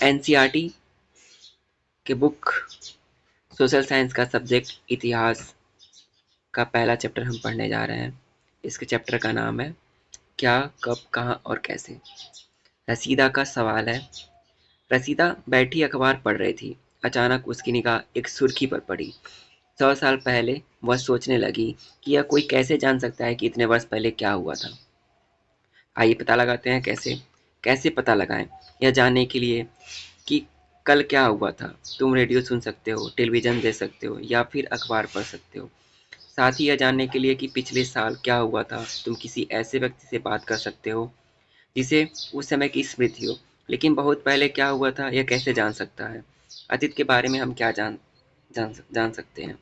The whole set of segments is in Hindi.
एनसीईआरटी के बुक सोशल साइंस का सब्जेक्ट इतिहास का पहला चैप्टर हम पढ़ने जा रहे हैं। इसके चैप्टर का नाम है क्या, कब, कहाँ और कैसे। रसीदा का सवाल है। रसीदा बैठी अखबार पढ़ रही थी। अचानक उसकी निगाह एक सुर्खी पर पड़ी। 100 साल पहले वह सोचने लगी कि यह कोई कैसे जान सकता है कि इतने वर्ष पहले क्या हुआ था। आइए पता लगाते हैं कैसे। कैसे पता लगाएं? यह जानने के लिए कि कल क्या हुआ था। तुम रेडियो सुन सकते हो, टेलीविज़न देख सकते हो या फिर अखबार पढ़ सकते हो। साथ ही यह जानने के लिए कि पिछले साल क्या हुआ था, तुम किसी ऐसे व्यक्ति से बात कर सकते हो जिसे उस समय की स्मृति हो। लेकिन बहुत पहले क्या हुआ था यह कैसे जान सकता है? अतीत के बारे में हम क्या जान सकते हैं?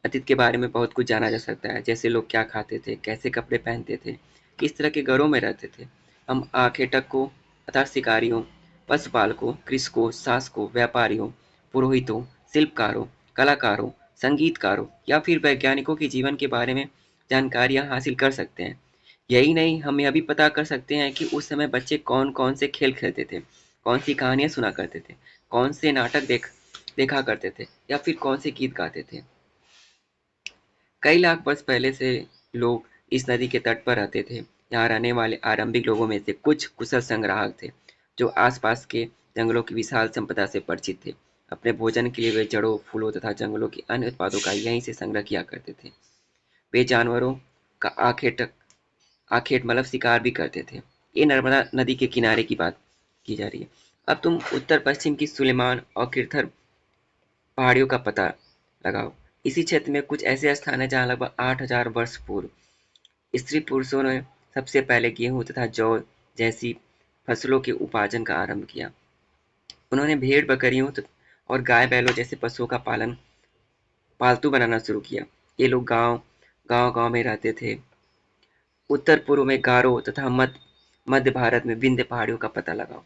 अतीत के बारे में बहुत कुछ जाना जा सकता है, जैसे लोग क्या खाते थे, कैसे कपड़े पहनते थे, किस तरह के घरों में रहते थे। हम आखेटक अर्थात शिकारियों, पशुपालकों, कृषकों, शासकों, व्यापारियों, पुरोहितों, शिल्पकारों, कलाकारों, संगीतकारों या फिर वैज्ञानिकों के जीवन के बारे में जानकारियाँ हासिल कर सकते हैं। यही नहीं, हम यह भी पता कर सकते हैं कि उस समय बच्चे कौन-कौन से खेल खेलते थे, कौन सी कहानियाँ सुना करते थे, कौन से नाटक देखा करते थे या फिर कौन से गीत गाते थे। कई लाख वर्ष पहले से लोग इस नदी के तट पर रहते थे। यहाँ रहने वाले आरंभिक लोगों में से कुछ कुशल संग्राहक थे, जो आसपास के जंगलों की विशाल संपदा से परिचित थे। अपने भोजन के लिए वे जड़ों, फूलों तथा जंगलों के अन्य उत्पादों का यहीं से संग्रह किया करते थे। वे जानवरों का आखेट मतलब शिकार भी करते थे। ये नर्मदा नदी के किनारे की बात की जा रही है। अब तुम उत्तर पश्चिम की सुलेमान और किरथर पहाड़ियों का पता लगाओ। इसी क्षेत्र में कुछ ऐसे स्थान हैं जहाँ लगभग 8,000 वर्ष पूर्व स्त्री पुरुषों ने सबसे पहले गेहूं तथा जौ जैसी फसलों के उपार्जन का आरंभ किया। उन्होंने भेड़ बकरियों और गाय बैलों जैसे पशुओं का पालन पालतू बनाना शुरू किया। ये लोग गांव में रहते थे। उत्तर पूर्व में गारो तथा मध्य भारत में विंध्य पहाड़ियों का पता लगाओ।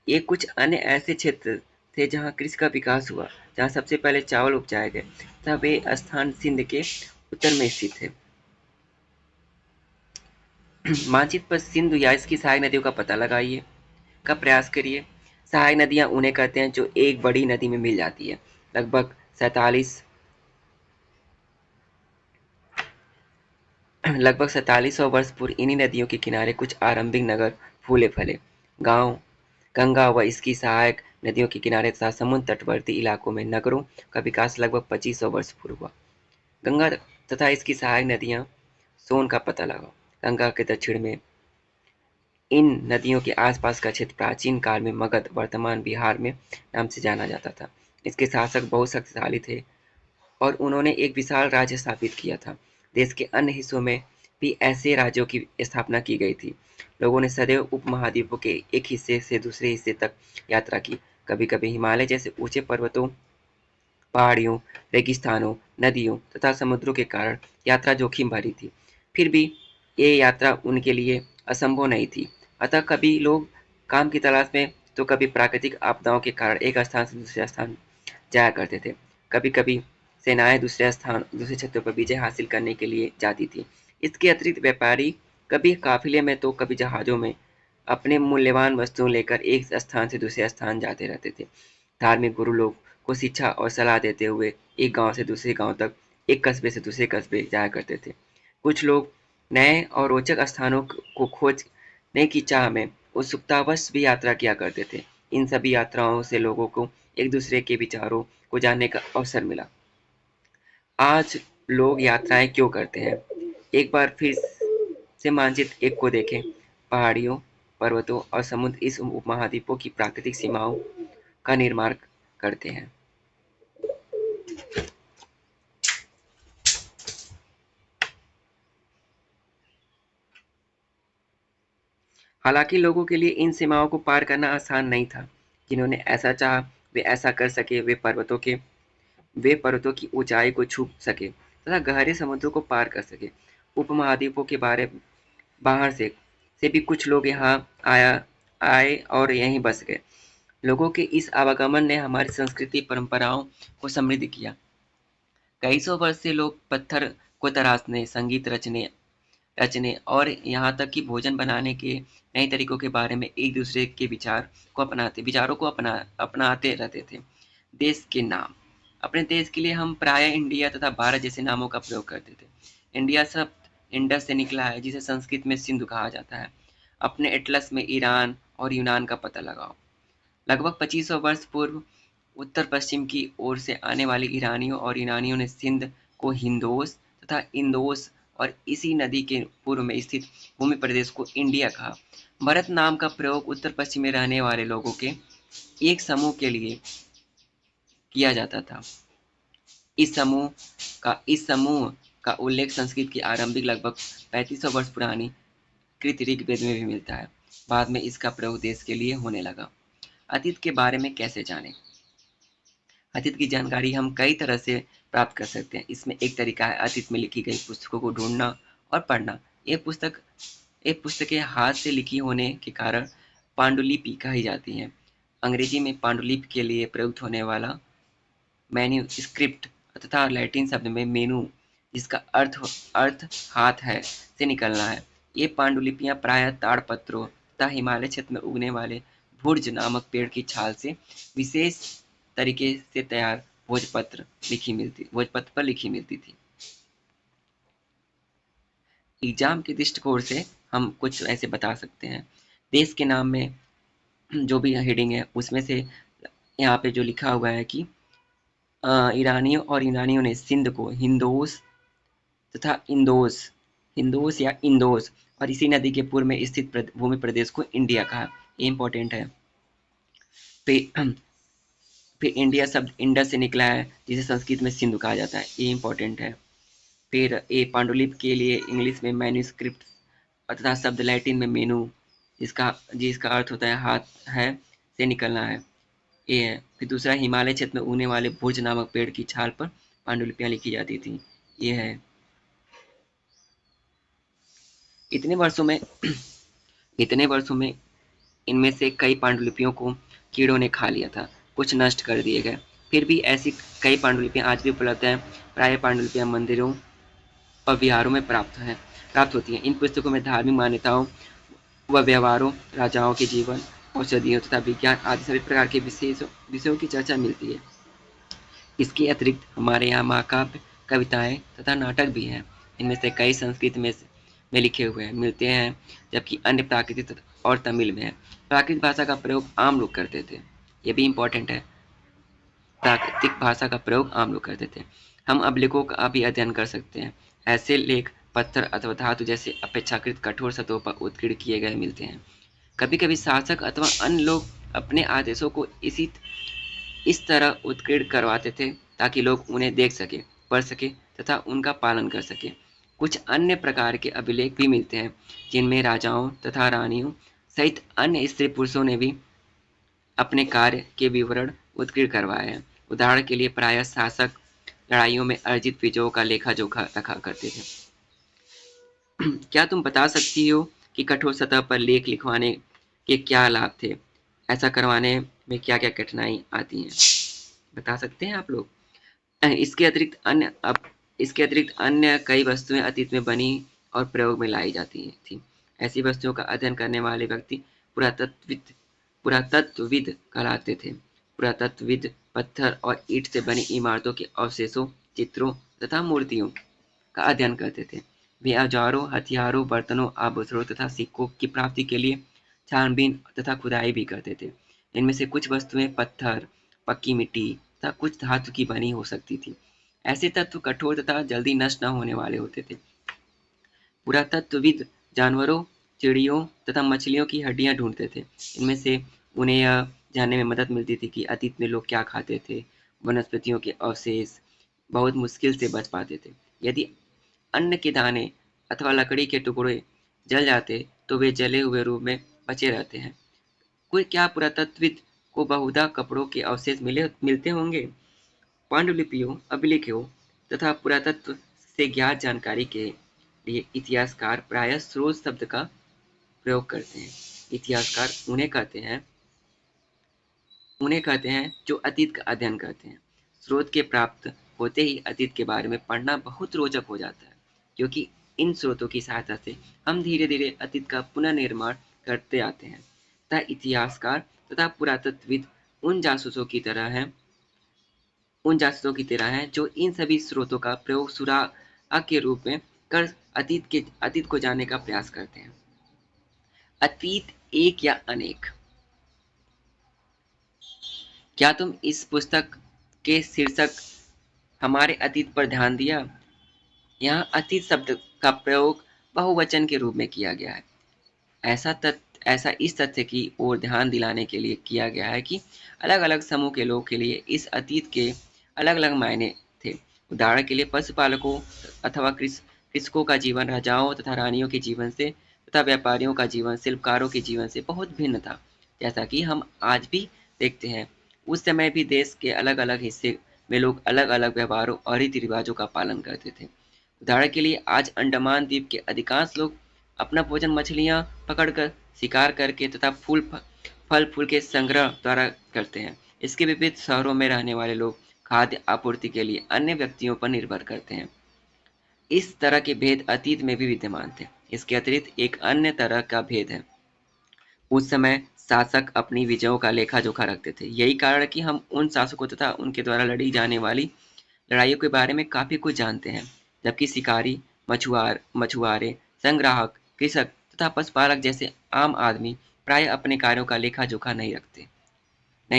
ये कुछ अन्य ऐसे क्षेत्र थे जहाँ कृषि का विकास हुआ, जहाँ सबसे पहले चावल उपजाए गए तथा वे स्थान सिंध के उत्तर में स्थित थे। मानचित्र पर सिंधु या इसकी सहायक नदियों का पता लगाइए का प्रयास करिए। सहायक नदियाँ उन्हें कहते हैं जो एक बड़ी नदी में मिल जाती है। लगभग 4700 वर्ष पूर्व इन्हीं नदियों के किनारे कुछ आरंभिक नगर फूले फले। गांव गंगा व इसकी सहायक नदियों के किनारे तथा समुद्र तटवर्ती इलाकों में नगरों का विकास लगभग 2500 वर्ष पूर्व हुआ। गंगा तथा इसकी सहायक नदियां सोन का पता लगाओ। गंगा के दक्षिण में इन नदियों के आसपास का क्षेत्र प्राचीन काल में मगध वर्तमान बिहार में नाम से जाना जाता था। इसके शासक बहुत शक्तिशाली थे और उन्होंने एक विशाल राज्य स्थापित किया था। देश के अन्य हिस्सों में भी ऐसे राज्यों की स्थापना की गई थी। लोगों ने सदैव उपमहाद्वीपों के एक हिस्से से दूसरे हिस्से तक यात्रा की। कभी कभी हिमालय जैसे ऊंचे पर्वतों, पहाड़ियों, रेगिस्तानों, नदियों तथा समुद्रों के कारण यात्रा जोखिम भरी थी। फिर भी ये यात्रा उनके लिए असंभव नहीं थी। अतः कभी लोग काम की तलाश में तो कभी प्राकृतिक आपदाओं के कारण एक स्थान से दूसरे स्थान जाया करते थे। कभी कभी सेनाएं दूसरे क्षेत्रों पर विजय हासिल करने के लिए जाती थी। इसके अतिरिक्त व्यापारी कभी काफिले में तो कभी जहाजों में अपने मूल्यवान वस्तुओं लेकर एक स्थान से दूसरे स्थान जाते रहते थे। धार्मिक गुरु लोग को शिक्षा और सलाह देते हुए एक गांव से दूसरे गांव तक, एक कस्बे से दूसरे कस्बे जाया करते थे। कुछ लोग नए और रोचक स्थानों को खोजने की चाह में उत्सुकतावश भी यात्रा किया करते थे। इन सभी यात्राओं से लोगों को एक दूसरे के विचारों को जानने का अवसर मिला। आज लोग यात्राएं क्यों करते हैं? एक बार फिर से मानचित्र एक को देखें। पहाड़ियों, पर्वतों और समुद्र इस उपमहाद्वीपों की प्राकृतिक सीमाओं का निर्माण करते हैं। हालांकि लोगों के लिए इन सीमाओं को पार करना आसान नहीं था। जिन्होंने ऐसा चाहा वे ऐसा कर सके। वे पर्वतों की ऊंचाई को छू सके तथा गहरे समुद्रों को पार कर सके। उपमहाद्वीपों के बाहर से भी कुछ लोग यहाँ आए और यहीं बस गए। लोगों के इस आवागमन ने हमारी संस्कृति परंपराओं को समृद्ध किया। कई सौ वर्ष से लोग पत्थर को तराशने, संगीत रचने रचने और यहाँ तक कि भोजन बनाने के नए तरीकों के बारे में एक दूसरे के विचारों को अपनाते रहते थे। देश के नाम, अपने देश के लिए हम प्राय इंडिया तथा भारत जैसे नामों का प्रयोग करते थे। इंडिया शब्द इंडस से निकला है, जिसे संस्कृत में सिंधु कहा जाता है। अपने एटलस में ईरान और यूनान का पता लगाओ। लगभग 2500 वर्ष पूर्व उत्तर पश्चिम की ओर से आने वाले ईरानियों और यूनानियों ने सिंध को हिंदोस तथा इंदोस और इसी नदी के पूर्व में स्थित भूमि प्रदेश को इंडिया कहा। भारत नाम का प्रयोग उत्तर पश्चिम में रहने वाले लोगों के एक समूह के लिए किया जाता था। इस समूह का उल्लेख संस्कृत की आरंभिक लगभग 3500 वर्ष पुरानी कृत ऋग्वेद में भी मिलता है। बाद में इसका प्रयोग देश के लिए होने लगा। अतीत के बारे में कैसे जानें? अतीत की जानकारी हम कई तरह से प्राप्त कर सकते हैं। इसमें एक तरीका है अतीत में लिखी गई पुस्तकों को ढूंढना और पढ़ना। ये पुस्तकें हाथ से लिखी होने के कारण पांडुलिपि कही जाती हैं। अंग्रेजी में पांडुलिपि के लिए प्रयुक्त होने वाला मैन्युस्क्रिप्ट तथा लैटिन शब्द में मेनू, जिसका अर्थ हाथ है, से निकलना है। ये पांडुलिपियां प्रायः ताड़पत्रों तथा हिमालय क्षेत्र में उगने वाले भुर्ज नामक पेड़ की छाल से विशेष तरीके से तैयार भोजपत्र पर लिखी मिलती थी। एग्जाम के दृष्टिकोण से हम कुछ ऐसे बता सकते हैं। देश के नाम में जो भी हेडिंग है उसमें से यहाँ पे जो लिखा हुआ है कि ईरानियों और यूनानियों ने सिंध को हिंदोस तथा हिंदोस या इंदोस और इसी नदी के पूर्व में स्थित भूमि प्रदेश को इंडिया कहा। ये इंपॉर्टेंट है। फिर फिर इंडिया शब्द इंडस से निकला है, जिसे संस्कृत में सिंधु कहा जाता है। ये इंपॉर्टेंट है। फिर ए पांडुलिपि के लिए इंग्लिश में मैन्यूस्क्रिप्ट तथा शब्द लैटिन में मेनू, जिसका अर्थ होता है हाथ है, से निकलना है। ये है। फिर दूसरा, हिमालय क्षेत्र में उगने वाले भुर्ज नामक पेड़ की छाल पर पांडुलिपियां लिखी जाती थी। ये है। इतने वर्षों में इतने वर्षों में इनमें से कई पांडुलिपियों को कीड़ों ने खा लिया था, कुछ नष्ट कर दिए गए। फिर भी ऐसी कई पांडुलिपियां आज भी उपलब्ध हैं। प्राय पांडुलिपियां मंदिरों और विहारों में प्राप्त होती हैं। इन पुस्तकों में धार्मिक मान्यताओं व व्यवहारों, राजाओं के जीवन, औषधियों तथा विज्ञान आदि सभी प्रकार के विषयों की चर्चा मिलती है। इसके अतिरिक्त हमारे यहाँ महाकाव्य, कविताएं तथा नाटक भी हैं। इनमें से कई संस्कृत में लिखे हुए मिलते हैं, जबकि अन्य प्राकृतिक और तमिल में है। प्राकृतिक भाषा का प्रयोग आम लोग करते थे। ये भी इम्पोर्टेंट है। प्राकृतिक भाषा का प्रयोग आम लोग करते थे। हम अभिलेखों का भी अध्ययन कर सकते हैं। ऐसे लेख पत्थर अथवा धातु जैसे अपेक्षाकृत कठोर सतहों पर उत्कीर्ण किए गए मिलते हैं। कभी कभी शासक अथवा अन्य लोग अपने आदेशों को इस तरह उत्कीर्ण करवाते थे ताकि लोग उन्हें देख सके, पढ़ सके तथा उनका पालन कर सके। कुछ अन्य प्रकार के अभिलेख भी मिलते हैं, जिनमें राजाओं तथा रानियों सहित अन्य स्त्री पुरुषों ने भी अपने कार्य के विवरण उत्कीर्ण करवाए हैं। उदाहरण के लिए प्रायः शासक लड़ाइयों में अर्जित विजयों का लेखा जोखा रखा करते थे। क्या तुम बता सकती हो कि कठोर सतह पर लेख लिखवाने के क्या लाभ थे? ऐसा करवाने में क्या क्या कठिनाई आती हैं? बता सकते हैं आप लोग? इसके अतिरिक्त अन्य कई वस्तुएं अतीत में बनी और प्रयोग में लाई जाती थी। ऐसी वस्तुओं का अध्ययन करने वाले व्यक्ति पुरातत्वविद पुरातत्वविद कहलाते थे। पुरातत्वविद पत्थर और ईंट से बनी इमारतों के अवशेषों, चित्रों तथा मूर्तियों का अध्ययन करते थे। वे औजारों, हथियारों, बर्तनों, आभूषणों तथा सिक्कों की प्राप्ति के लिए छानबीन तथा खुदाई भी करते थे। इनमें से कुछ वस्तुएं पत्थर, पक्की मिट्टी तथा कुछ धातु की बनी हो सकती थी। ऐसे तत्व कठोर तथा जल्दी नष्ट न होने वाले होते थे। पुरातत्वविद जानवरों, चिड़ियों तथा मछलियों की हड्डियां ढूंढते थे। इनमें से उन्हें यह जानने में मदद मिलती थी कि अतीत में लोग क्या खाते थे। वनस्पतियों के अवशेष बहुत मुश्किल से बच पाते थे। यदि अन्न के दाने अथवा लकड़ी के टुकड़े जल जाते तो वे जले हुए रूप में बचे रहते हैं। कोई क्या पुरातत्वविद को बहुधा कपड़ों के अवशेष मिलते होंगे? पांडुलिपियों, अभिलेखों तथा पुरातत्व से ज्ञात जानकारी के लिए इतिहासकार प्रायः स्रोत शब्द का प्रयोग करते हैं। इतिहासकार उन्हें कहते हैं जो अतीत का अध्ययन करते हैं। स्रोत के प्राप्त होते ही अतीत के बारे में पढ़ना बहुत रोचक हो जाता है, क्योंकि इन स्रोतों की सहायता से हम धीरे धीरे अतीत का पुनर्निर्माण करते आते हैं तथा इतिहासकार तथा पुरातत्वविद उन जासूसों की तरह हैं जो इन सभी स्रोतों का प्रयोग सुराग के रूप में कर अतीत को जानने का प्रयास करते हैं। अतीत एक या अनेक। क्या तुम इस पुस्तक के शीर्षक हमारे अतीत पर ध्यान दिया? यहाँ अतीत शब्द का प्रयोग बहुवचन के रूप में किया गया है। ऐसा इस तथ्य की ओर ध्यान दिलाने के लिए किया गया है कि अलग-अलग समूह के लोगों के लिए इस अतीत के अलग-अलग मायने थे। उदाहरण के लिए पशुपालकों अथवा कृषकों का जीवन राजाओं तथा रानियों के जीवन से तथा व्यापारियों का जीवन शिल्पकारों के जीवन से बहुत भिन्न था। जैसा कि हम आज भी देखते हैं, उस समय भी देश के अलग-अलग हिस्से में लोग अलग-अलग व्यवहारों और रीति रिवाजों का पालन करते थे। उदाहरण के लिए आज अंडमान द्वीप के अधिकांश लोग अपना भोजन मछलियां पकड़कर, शिकार करके तथा फल फूल के संग्रह द्वारा करते हैं। इसके विपरीत शहरों में रहने वाले लोग खाद्य आपूर्ति के लिए अन्य व्यक्तियों पर निर्भर करते हैं। इस तरह के भेद अतीत में भी विद्यमान थे। इसके अतिरिक्त एक अन्य तरह का भेद है। उस समय शासक अपनी विजयों का लेखा जोखा रखते थे। यही कारण है कि हम उन शासकों तथा उनके द्वारा लड़ी जाने वाली लड़ाइयों के बारे में काफी कुछ जानते हैं, जबकि शिकारी, मछुआरे, संग्राहक, कृषक तथा पशुपालक जैसे आम आदमी प्राय अपने कार्यों का लेखा जोखा नहीं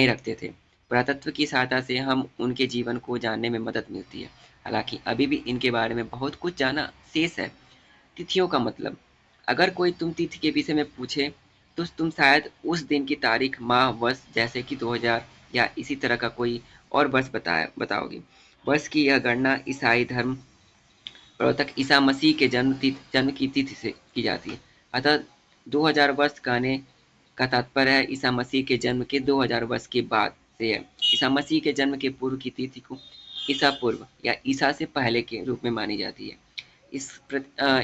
रखते थे। पुरातत्व की सहायता से हम उनके जीवन को जानने में मदद मिलती है। हालांकि अभी भी इनके बारे में बहुत कुछ जाना शेष है। तिथियों का मतलब। अगर कोई तुम तिथि के विषय में पूछे तो तुम शायद उस दिन की तारीख, माह, वर्ष जैसे कि 2000 या इसी तरह का कोई और वर्ष बताओगे। वर्ष की यह गणना ईसाई धर्म प्रवर्तक ईसा मसीह के जन्म की तिथि से की जाती है। अतः 2000 वर्ष कहने का तात्पर्य है ईसा मसीह के जन्म के 2000 वर्ष के बाद से है। ईसा मसीह के जन्म के पूर्व की तिथि को ईसा पूर्व या ईसा से पहले के रूप में मानी जाती है।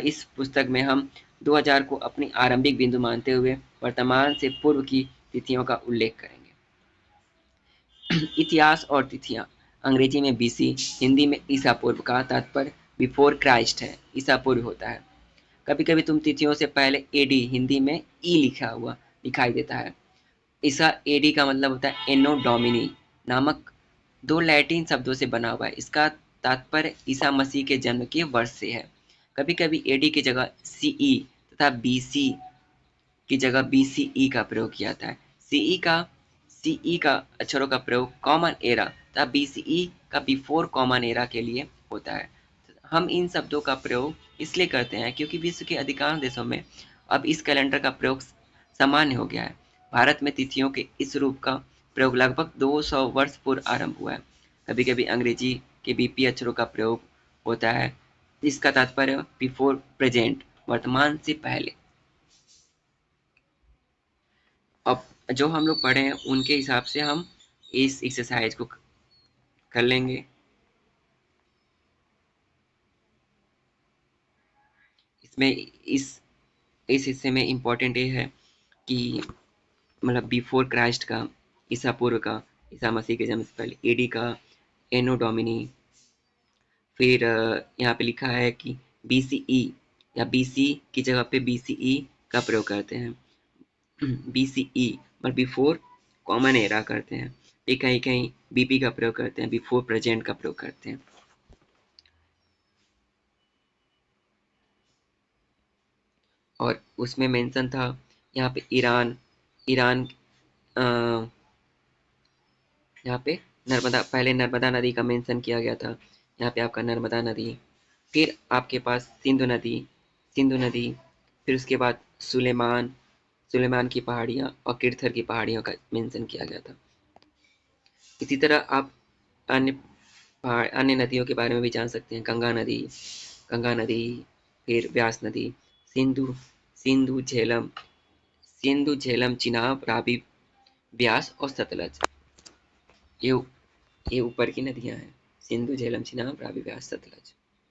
इस पुस्तक में हम 2000 को अपनी आरंभिक बिंदु मानते हुए वर्तमान से पूर्व की तिथियों का उल्लेख करेंगे। इतिहास और तिथियां। अंग्रेजी में बीसी, हिंदी में ईसा पूर्व का तात्पर्य बिफोर क्राइस्ट है, ईसा पूर्व होता है। कभी कभी तुम तिथियों से पहले एडी, हिंदी में ई लिखा हुआ दिखाई देता है। ईसा एडी का मतलब होता है एनो डोमिनी नामक दो लैटिन शब्दों से बना हुआ है। इसका तात्पर्य ईसा मसीह के जन्म के वर्ष से है। कभी कभी एडी की जगह सीई तथा बीसी की जगह बीसीई का प्रयोग किया जाता है। सीई का अक्षरों का प्रयोग कॉमन एरा तथा बीसीई का बिफोर कॉमन एरा के लिए होता है। हम इन शब्दों का प्रयोग इसलिए करते हैं क्योंकि विश्व के अधिकांश देशों में अब इस कैलेंडर का प्रयोग सामान्य हो गया है। भारत में तिथियों के इस रूप का प्रयोग लगभग 200 वर्ष पूर्व आरंभ हुआ है। कभी कभी अंग्रेजी के बीपी अक्षरों का प्रयोग होता है जिसका तात्पर्य बिफोर प्रेजेंट, वर्तमान से पहले। अब जो हम लोग पढ़े हैं उनके हिसाब से हम इस एक्सरसाइज को कर लेंगे। इसमें इस हिस्से में इम्पोर्टेंट ये है कि मतलब बिफोर क्राइस्ट का, ईसा पूर्व का, ईसा मसीह के जन्म से पहले, एडी का एनो डोमिनी। फिर यहाँ पे लिखा है कि बीसीई या बीसी की जगह पे बीसीई का प्रयोग करते हैं। बीसीई मतलब बिफोर कॉमन एरा करते हैं। फिर कहीं कहीं बीपी का प्रयोग करते हैं, बिफोर प्रेजेंट का प्रयोग करते हैं। और उसमें मेंशन था यहाँ पे ईरान ईरान यहाँ पे पहले नर्मदा नदी का मेंशन किया गया था। यहाँ पे आपका नर्मदा नदी, फिर आपके पास सिंधु नदी, फिर उसके बाद सुलेमान की पहाड़ियाँ और किरथर की पहाड़ियों का मेंशन किया गया था। इसी तरह आप अन्य अन्य नदियों के बारे में भी जान सकते हैं। गंगा नदी, फिर व्यास नदी, सिंधु सिंधु झेलम चिनाब, रावी, ब्यास और सतलज। ये ये ऊपर की नदियां हैं। सिंधु, झेलम, चिनाब, रावी, ब्यास, सतलज।